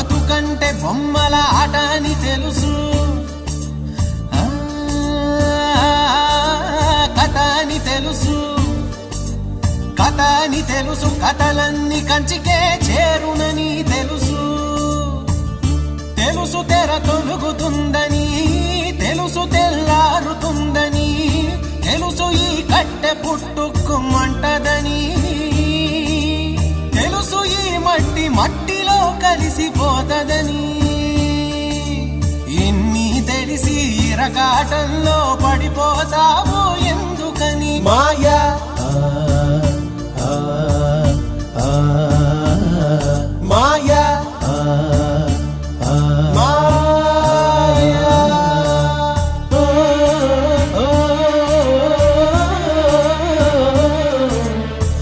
బతుకంటే బొమ్మల ఆట అని తెలుసు, కథ అని తెలుసు, కథ అని తెలుసు, కథలన్నీ కంచికే చేరునని తెలుసు, తెలుసు తెర తొలుగుతుందని, తెలుసు తెల్లారుతుందని, తెలుసు ఈ కట్టె పుట్టుకుమంటదని, తెలుసు ఈ మట్టి మట్టిలో కలిసిపోతదని, ఇన్ని తెలిసి ఇరకాటంలో పడిపోతావు ఎందుకని మాయా